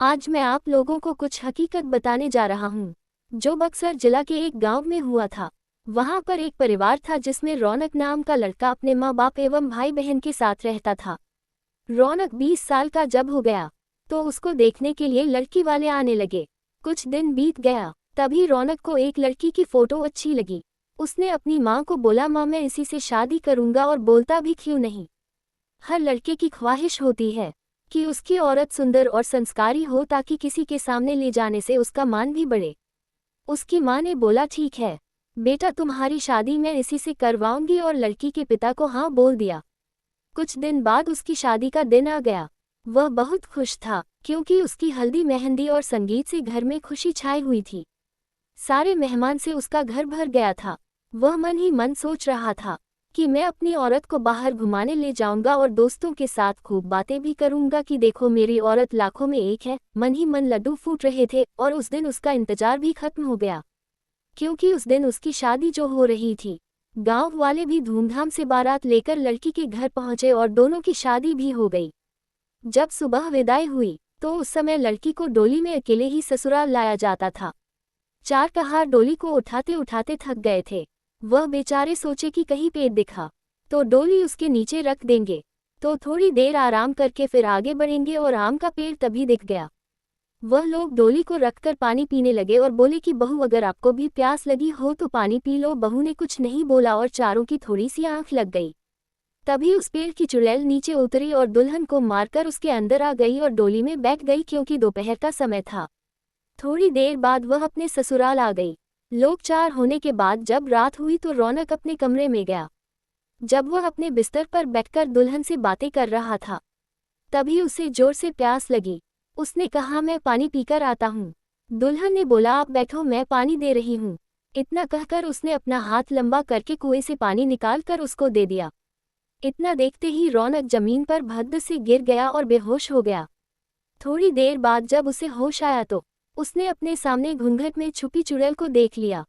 आज मैं आप लोगों को कुछ हकीकत बताने जा रहा हूँ जो बक्सर जिला के एक गांव में हुआ था। वहां पर एक परिवार था जिसमें रौनक नाम का लड़का अपने माँ बाप एवं भाई बहन के साथ रहता था। रौनक 20 साल का जब हो गया तो उसको देखने के लिए लड़की वाले आने लगे। कुछ दिन बीत गया, तभी रौनक को एक लड़की की फोटो अच्छी लगी। उसने अपनी माँ को बोला, माँ मैं इसी से शादी करूंगा, और बोलता भी क्यों नहीं। हर लड़के की ख्वाहिश होती है कि उसकी औरत सुंदर और संस्कारी हो ताकि किसी के सामने ले जाने से उसका मान भी बढ़े। उसकी माँ ने बोला, ठीक है बेटा, तुम्हारी शादी मैं इसी से करवाऊंगी, और लड़की के पिता को हाँ बोल दिया। कुछ दिन बाद उसकी शादी का दिन आ गया। वह बहुत खुश था क्योंकि उसकी हल्दी मेहंदी और संगीत से घर में खुशी छाई हुई थी। सारे मेहमान से उसका घर भर गया था। वह मन ही मन सोच रहा था कि मैं अपनी औरत को बाहर घुमाने ले जाऊंगा और दोस्तों के साथ खूब बातें भी करूंगा कि देखो मेरी औरत लाखों में एक है। मन ही मन लड्डू फूट रहे थे और उस दिन उसका इंतजार भी खत्म हो गया, क्योंकि उस दिन उसकी शादी जो हो रही थी। गांव वाले भी धूमधाम से बारात लेकर लड़की के घर पहुंचे और दोनों की शादी भी हो गई। जब सुबह विदाई हुई तो उस समय लड़की को डोली में अकेले ही ससुराल लाया जाता था। चार कहार डोली को उठाते उठाते थक गए थे। वह बेचारे सोचे कि कहीं पेट दिखा तो डोली उसके नीचे रख देंगे, तो थोड़ी देर आराम करके फिर आगे बढ़ेंगे, और आम का पेड़ तभी दिख गया। वह लोग डोली को रखकर पानी पीने लगे और बोले कि बहू अगर आपको भी प्यास लगी हो तो पानी पी लो। बहू ने कुछ नहीं बोला और चारों की थोड़ी सी आंख लग गई। तभी उस पेड़ की चुड़ैल नीचे उतरी और दुल्हन को मारकर उसके अंदर आ गई और डोली में बैठ गई, क्योंकि दोपहर का समय था। थोड़ी देर बाद वह अपने ससुराल आ गई। लोग चार होने के बाद जब रात हुई तो रौनक अपने कमरे में गया। जब वह अपने बिस्तर पर बैठकर दुल्हन से बातें कर रहा था, तभी उसे जोर से प्यास लगी। उसने कहा, मैं पानी पीकर आता हूँ। दुल्हन ने बोला, आप बैठो मैं पानी दे रही हूँ। इतना कहकर उसने अपना हाथ लंबा करके कुएं से पानी निकाल कर उसको दे दिया। इतना देखते ही रौनक जमीन पर भद्द से गिर गया और बेहोश हो गया। थोड़ी देर बाद जब उसे होश आया तो उसने अपने सामने घूंघट में छुपी चुड़ैल को देख लिया।